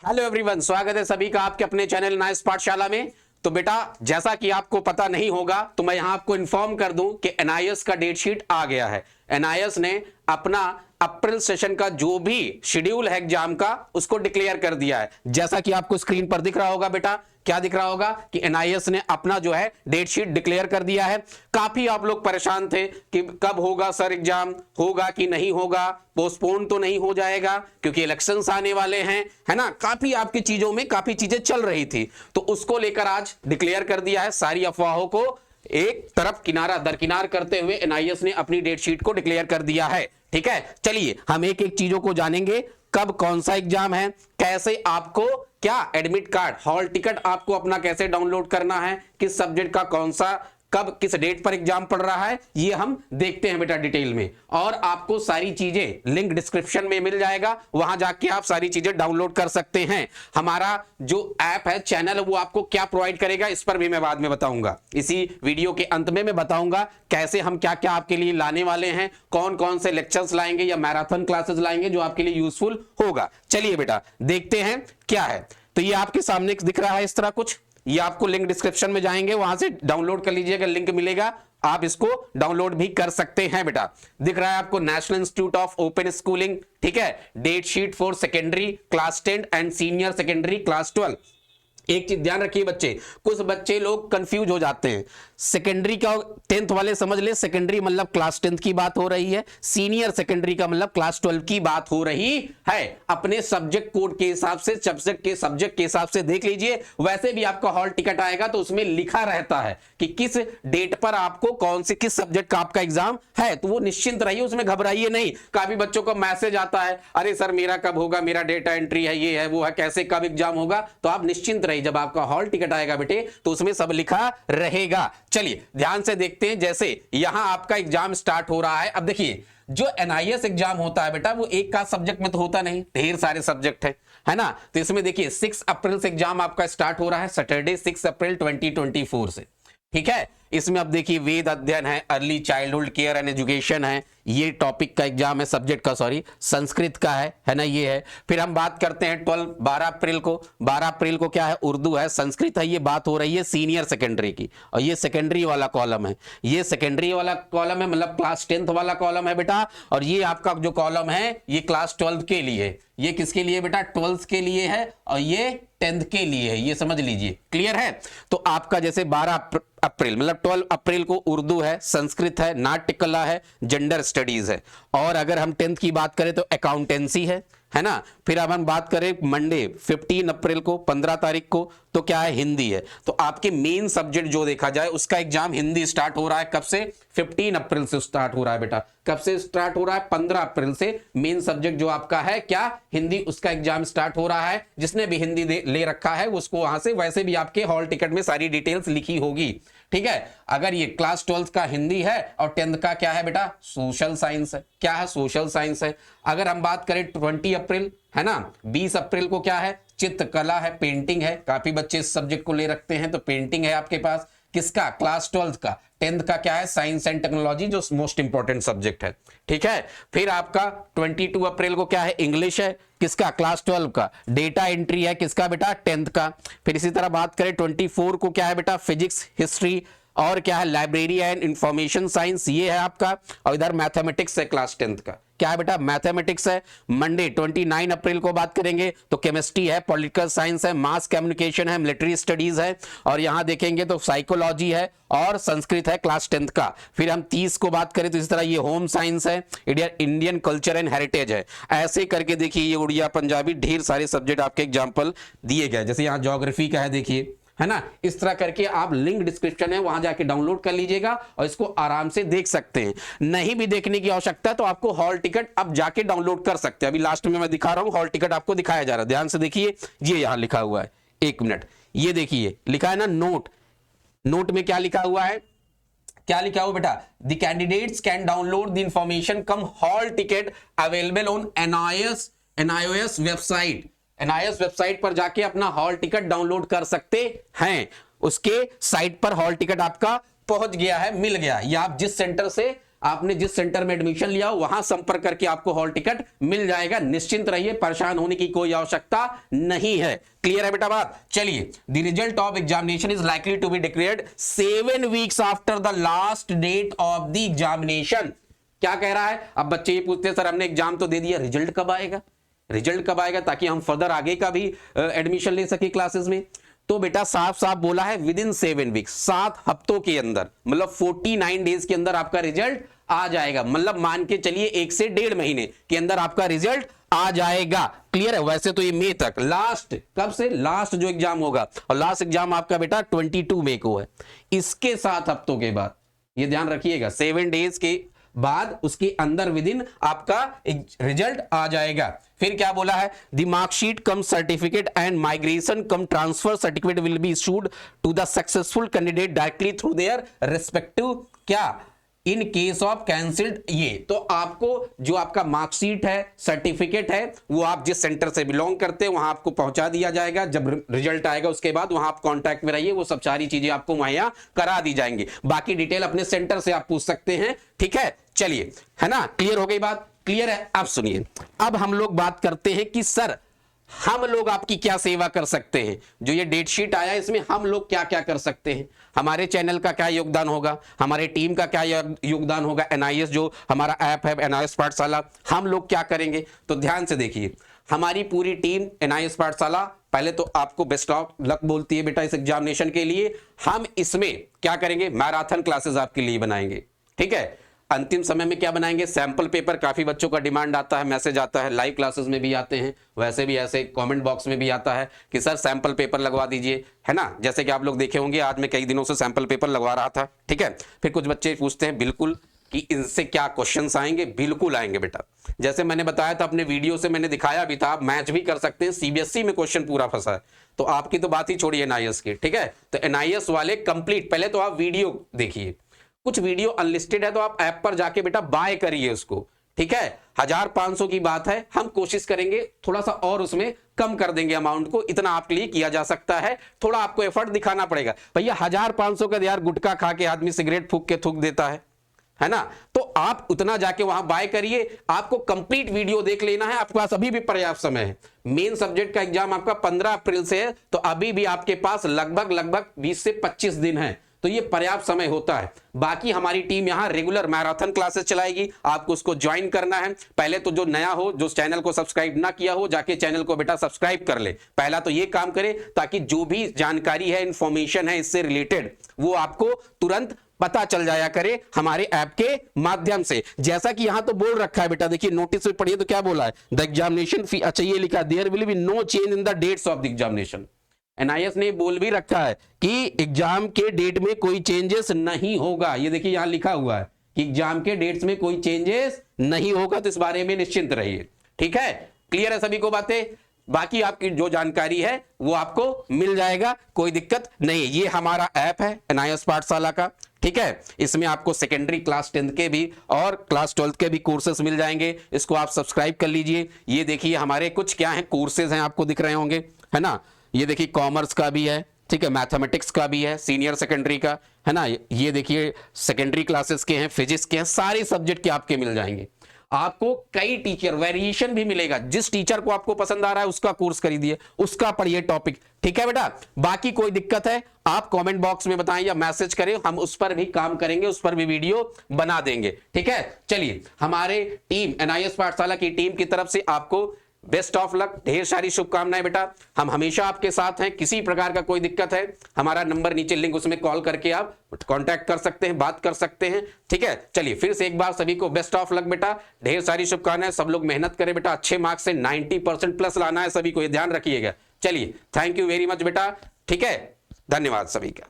Hello everyone, स्वागत है सभी का आपके अपने चैनल नाइस पाठशाला में। तो बेटा, जैसा कि आपको पता नहीं होगा तो मैं यहां आपको इन्फॉर्म कर दूं कि एनआईएस का डेट शीट आ गया है। एनआईएस ने अपना अप्रैल सेशन का जो भी शेड्यूल है एग्जाम का उसको डिक्लेयर कर दिया है। जैसा कि आपको स्क्रीन पर दिख रहा होगा बेटा, क्या दिख रहा होगा कि एनआईएस ने अपना जो है डेट शीट डिक्लेयर कर दिया है। काफी आप लोग परेशान थे कि कब होगा सर एग्जाम, होगा कि नहीं होगा, पोस्टपोन तो नहीं हो जाएगा क्योंकि इलेक्शंस आने वाले हैं, है ना। काफी आपकी चीजों में काफी चीजें चल रही थी, तो उसको लेकर आज डिक्लेयर कर दिया है। सारी अफवाहों को एक तरफ किनारा दरकिनार करते हुए एनआईएस ने अपनी डेट शीट को डिक्लेयर कर दिया है। ठीक है, चलिए हम एक एक चीजों को जानेंगे। कब कौन सा एग्जाम है, कैसे आपको क्या एडमिट कार्ड, हॉल टिकट आपको अपना कैसे डाउनलोड करना है, किस सब्जेक्ट का कौन सा कब किस डेट पर एग्जाम पड़ रहा है, ये हम देखते हैं बेटा डिटेल में। और आपको सारी चीजें लिंक डिस्क्रिप्शन में मिल जाएगा, वहां जाके आप सारी चीजें डाउनलोड कर सकते हैं। हमारा जो ऐप है, चैनल, वो आपको क्या प्रोवाइड करेगा इस पर भी मैं बाद में बताऊंगा। इसी वीडियो के अंत में मैं बताऊंगा कैसे हम क्या क्या आपके लिए लाने वाले हैं, कौन कौन से लेक्चर्स लाएंगे या मैराथन क्लासेस लाएंगे जो आपके लिए यूजफुल होगा। चलिए बेटा देखते हैं क्या है। तो ये आपके सामने दिख रहा है इस तरह कुछ, ये आपको लिंक डिस्क्रिप्शन में जाएंगे, वहां से डाउनलोड कर लीजिएगा, लिंक मिलेगा, आप इसको डाउनलोड भी कर सकते हैं बेटा। दिख रहा है आपको National Institute of Open Schooling, ठीक है, date sheet for secondary class 10 and senior secondary class 12। एक चीज ध्यान रखिए बच्चे, कुछ बच्चे लोग कंफ्यूज हो जाते हैं। सेकेंडरी का 10th वाले समझ ले, सेकेंडरी मतलब क्लास 10th की बात हो रही है, सीनियर सेकेंडरी का मतलब क्लास 12 की बात हो रही है। अपने सब्जेक्ट कोड के हिसाब से, सब्जेक्ट के हिसाब से देख लीजिए। वैसे भी आपका हॉल टिकट आएगा तो उसमें लिखा रहता है कि किस डेट पर आपको कौन से किस सब्जेक्ट का आपका एग्जाम है, तो वो निश्चिंत रहिए, उसमें घबराइए नहीं। काफी बच्चों को मैसेज आता है, अरे सर मेरा कब होगा, मेरा डेटा एंट्री है, ये है वो है, कैसे कब एग्जाम होगा। तो आप निश्चिंत रहिए, जब आपका हॉल टिकट आएगा बेटे तो उसमें सब लिखा रहेगा। चलिए ध्यान से देखते हैं। जैसे यहां आपका एग्जाम स्टार्ट हो रहा है, अब देखिए जो एनआईएस एग्जाम होता है बेटा वो एक का सब्जेक्ट में तो होता नहीं, ढेर सारे सब्जेक्ट है ना। तो इसमें देखिए 6 अप्रैल से एग्जाम आपका स्टार्ट हो रहा है, सैटरडे 6 अप्रैल 2024 से। ठीक है, इसमें अब देखिए वेद अध्ययन है, early childhood care and education है, ये टॉपिक का एग्जाम है, सब्जेक्ट का, सॉरी, संस्कृत का है ना, ये है। फिर हम बात करते हैं 12 अप्रैल को, 12 अप्रैल को क्या है, उर्दू है, संस्कृत है, ये बात हो रही है सीनियर सेकेंडरी की। और ये सेकेंडरी वाला कॉलम है, ये सेकेंडरी वाला कॉलम है, मतलब क्लास 10th वाला कॉलम है बेटा। और ये आपका जो कॉलम है ये क्लास 12 के लिए, ये किसके लिए बेटा, 12th के लिए है, और ये 10th के लिए है, ये समझ लीजिए। क्लियर है। तो आपका जैसे 12 अप्रैल मतलब 12 अप्रैल को उर्दू है, संस्कृत है, नाट्य कला है, जेंडर स्टडीज है। और अगर हम 10th की बात करें तो अकाउंटेंसी है ना। फिर अब हम बात करें मंडे 15 अप्रैल को, 15 तारीख को, तो क्या है, हिंदी है। तो आपके मेन सब्जेक्ट जो देखा जाए उसका एग्जाम हिंदी स्टार्ट हो रहा है, कब से, 15 अप्रैल से स्टार्ट हो रहा है बेटा। कब से स्टार्ट हो रहा है, 15 अप्रैल से मेन सब्जेक्ट जो आपका है क्या, हिंदी, उसका एग्जाम स्टार्ट हो रहा है। जिसने भी हिंदी ले रखा है उसको वहां से, वैसे भी आपके हॉल टिकट में सारी डिटेल्स लिखी होगी। ठीक है, अगर ये क्लास 12 का हिंदी है और 10th का क्या है बेटा, सोशल साइंस है। क्या है, सोशल साइंस है। अगर हम बात करें 20 अप्रैल है ना, 20 अप्रैल को क्या है, चित्रकला है, पेंटिंग है। काफी बच्चे इस सब्जेक्ट को ले रखते हैं, तो पेंटिंग है आपके पास। किसका, क्लास 12 का। 10th का क्या है, साइंस एंड टेक्नोलॉजी, जो मोस्ट इंपॉर्टेंट सब्जेक्ट है। ठीक है, फिर आपका 22 अप्रैल को क्या है, इंग्लिश है, किसका, क्लास 12 का। डेटा एंट्री है, किसका बेटा, 10th का। फिर इसी तरह बात करें 24 को क्या है बेटा, फिजिक्स, हिस्ट्री, और क्या है, लाइब्रेरी एंड इंफॉर्मेशन साइंस, ये है आपका। और इधर मैथमेटिक्स है क्लास 10th का। क्या है बेटा, मैथमेटिक्स है। मंडे 29 अप्रैल को बात करेंगे तो केमिस्ट्री है, पॉलिटिकल साइंस है, मास कम्युनिकेशन है, मिलिट्री स्टडीज है, और यहां देखेंगे तो साइकोलॉजी है और संस्कृत है क्लास 10th का। फिर हम 30 को बात करें तो इस तरह ये होम साइंस है, इंडियन कल्चर एंड हेरिटेज है। ऐसे करके देखिए ये उड़िया, पंजाबी, ढेर सारे सब्जेक्ट आपके एग्जाम्पल दिए गए। जैसे यहाँ ज्योग्राफी का है, देखिए, है ना। इस तरह करके आप लिंक डिस्क्रिप्शन है, वहां जाके डाउनलोड कर लीजिएगा और इसको आराम से देख सकते हैं। नहीं भी देखने की आवश्यकता है तो आपको हॉल टिकट अब जाके डाउनलोड कर सकते हैं। अभी लास्ट में मैं दिखा रहा हूं, हॉल टिकट आपको दिखाया जा रहा है, ध्यान से देखिए। ये यहां लिखा हुआ है, एक मिनट, ये देखिए लिखा है ना, नोट। नोट में क्या लिखा हुआ है, क्या लिखा हुआ बेटा, the candidates can download the information come hall ticket available on NIOS website. NIS website पर जाके अपना हॉल टिकट डाउनलोड कर सकते हैं। उसके साइट पर हॉल टिकट आपका पहुंच गया है, मिल गया। या आप जिस सेंटर से आपने जिस सेंटर में एडमिशन लिया हो वहां संपर्क करके आपको हॉल टिकट मिल जाएगा। निश्चिंत रहिए, परेशान होने की कोई आवश्यकता नहीं है। क्लियर है बेटा बात? चलिए, the result of examination is likely to be declared 7 weeks after the last date of the examination. क्या कह रहा है? अब बच्चे ये पूछते हैं सर हमने एग्जाम तो दे दिया, रिजल्ट कब आएगा? रिजल्ट कब आएगा ताकि हम फर्दर आगे का भी एडमिशन ले सके क्लासेस में? तो बेटा साफ साफ बोला है विद इन 7 वीक्स, 7 हफ्तों के अंदर, मतलब 49 डेज के अंदर आपका रिजल्ट आ जाएगा। मतलब मान के चलिए 1 से 1.5 महीने के अंदर आपका रिजल्ट आ जाएगा। क्लियर है? वैसे तो ये मई तक, लास्ट कब से? लास्ट जो एग्जाम होगा, और लास्ट एग्जाम आपका बेटा 22 मई को है। इसके 7 हफ्तों के बाद, ये ध्यान रखिएगा, 7 डेज के बाद उसके अंदर विद इन आपका रिजल्ट आ जाएगा। फिर क्या बोला है? The marksheet cum certificate and migration cum transfer certificate will be issued to the successful candidate directly through their respective क्या इन केस ऑफ कैंसिल्ड। ये तो आपको जो आपका मार्कशीट है, सर्टिफिकेट है, वो आप जिस सेंटर से बिलोंग करते हैं वहां आपको पहुंचा दिया जाएगा। जब रिजल्ट आएगा उसके बाद वहां आप कांटेक्ट में रहिए, वो सब सारी चीजें आपको मुहैया करा दी जाएंगी। बाकी डिटेल अपने सेंटर से आप पूछ सकते हैं। ठीक है, चलिए, है ना? क्लियर हो गई बात? क्लियर है? अब सुनिए, अब हम लोग बात करते हैं कि सर हम लोग आपकी क्या सेवा कर सकते हैं। जो ये डेट शीट आया इसमें हम लोग क्या क्या कर सकते हैं, हमारे चैनल का क्या योगदान होगा, हमारे टीम का क्या योगदान होगा, एनआईएस जो हमारा ऐप है एनआईएस पाठशाला, हम लोग क्या करेंगे। तो ध्यान से देखिए, हमारी पूरी टीम एनआईएस पाठशाला पहले तो आपको बेस्ट ऑफ लक बोलती है बेटा इस एग्जामिनेशन के लिए। हम इसमें क्या करेंगे? मैराथन क्लासेस आपके लिए बनाएंगे। ठीक है, अंतिम समय में क्या बनाएंगे? Sample paper. काफी बच्चों का डिमांड आता है, मैसेज आता है, लाइव क्लासेस में भी आते हैं, वैसे भी ऐसे कमेंट बॉक्स में भी आता है कि सर सैंपल पेपर लगवा दीजिए, है ना? जैसे कि आप लोग देखे होंगे, आज मैं कई दिनों से सैंपल पेपर लगवा रहा था। ठीक है, फिर कुछ बच्चे पूछते हैं बिल्कुल कि इनसे क्या क्वेश्चंस आएंगे। बिल्कुल आएंगे बेटा, जैसे मैंने बताया था अपने वीडियो से, मैंने दिखाया भी था, आप मैच भी कर सकते हैं। सीबीएसई में क्वेश्चन पूरा फंसा है, तो आपकी तो बात ही छोड़िए एनआईएस की। ठीक है, तो एनआईएस वाले कंप्लीट, पहले तो आप वीडियो देखिए, कुछ वीडियो अनलिस्टेड है तो आप ऐप पर जाके बेटा बाय करिए उसको। ठीक है, 1500 की बात है, हम कोशिश करेंगे थोड़ा सा और उसमें कम कर देंगे अमाउंट को, इतना आपके लिए किया जा सकता है। थोड़ा आपको एफर्ट दिखाना पड़ेगा भैया। 1500 का यार गुटखा खा के आदमी सिगरेट फूंक के थूक देता है ना? तो आप उतना जाके वहां बाय करिए, आपको कंप्लीट वीडियो देख लेना है। आपके पास अभी भी पर्याप्त समय है। मेन सब्जेक्ट का एग्जाम आपका 15 अप्रैल से है, तो अभी भी आपके पास लगभग 20 से 25 दिन है, तो ये पर्याप्त समय होता है। बाकी हमारी टीम यहां रेगुलर मैराथन क्लासेस चलाएगी, आपको उसको ज्वाइन करना है। पहले तो जो नया हो, जो चैनल को सब्सक्राइब ना किया हो, जाके चैनल को बेटा सब्सक्राइब कर ले। पहला तो ये काम करे ताकि जो भी जानकारी है, इंफॉर्मेशन है इससे रिलेटेड, वो आपको तुरंत पता चल जाया करे हमारे ऐप के माध्यम से। जैसा कि यहां तो बोल रखा है बेटा, देखिए नोटिस में पढ़िए तो क्या बोला है? द एग्जामिनेशन फी, अच्छा ये लिखा, there will be no change in the dates of the examination. NIS ने बोल भी रखा है कि एग्जाम के डेट में कोई चेंजेस नहीं होगा। ये देखिए यहां लिखा हुआ है कि एग्जाम के डेट्स में कोई चेंजेस नहीं होगा, तो इस बारे में निश्चिंत रहिए। ठीक है, क्लियर है सभी को बातें? बाकी आपकी जो जानकारी है वो आपको मिल जाएगा, कोई दिक्कत नहीं। ये हमारा ऐप है एनआईएस पाठशाला का। ठीक है, इसमें आपको सेकेंडरी क्लास 10 के भी और क्लास 12 के भी कोर्सेज मिल जाएंगे, इसको आप सब्सक्राइब कर लीजिए। ये देखिए हमारे कुछ क्या है कोर्सेज हैं, आपको दिख रहे होंगे, है ना? ये देखिए कॉमर्स का भी है, ठीक है, मैथमेटिक्स का भी है, सीनियर सेकेंडरी का, है ना? ये देखिए सेकेंडरी क्लासेस के हैं, फिजिक्स के हैं, सारे सब्जेक्ट के आपके मिल जाएंगे। आपको कई टीचर वेरिएशन भी मिलेगा, जिस टीचर को आपको पसंद आ रहा है उसका कोर्स खरीदिए, उसका पढ़िए टॉपिक। ठीक है बेटा, बाकी कोई दिक्कत है आप कमेंट बॉक्स में बताएं या मैसेज करें, हम उस पर भी काम करेंगे, उस पर भी वीडियो बना देंगे। ठीक है, चलिए, हमारे टीम एनआईएस पाठशाला की टीम की तरफ से आपको बेस्ट ऑफ लक, ढेर सारी शुभकामनाएं बेटा। हम हमेशा आपके साथ हैं, किसी प्रकार का कोई दिक्कत है हमारा नंबर नीचे लिंक, उसमें कॉल करके आप कांटेक्ट कर सकते हैं, बात कर सकते हैं। ठीक है, चलिए फिर से एक बार सभी को बेस्ट ऑफ लक बेटा, ढेर सारी शुभकामनाएं। सब लोग मेहनत करें बेटा, अच्छे मार्क्स से 90% प्लस लाना है सभी को, ये ध्यान रखिएगा। चलिए, थैंक यू वेरी मच बेटा। ठीक है, धन्यवाद सभी का।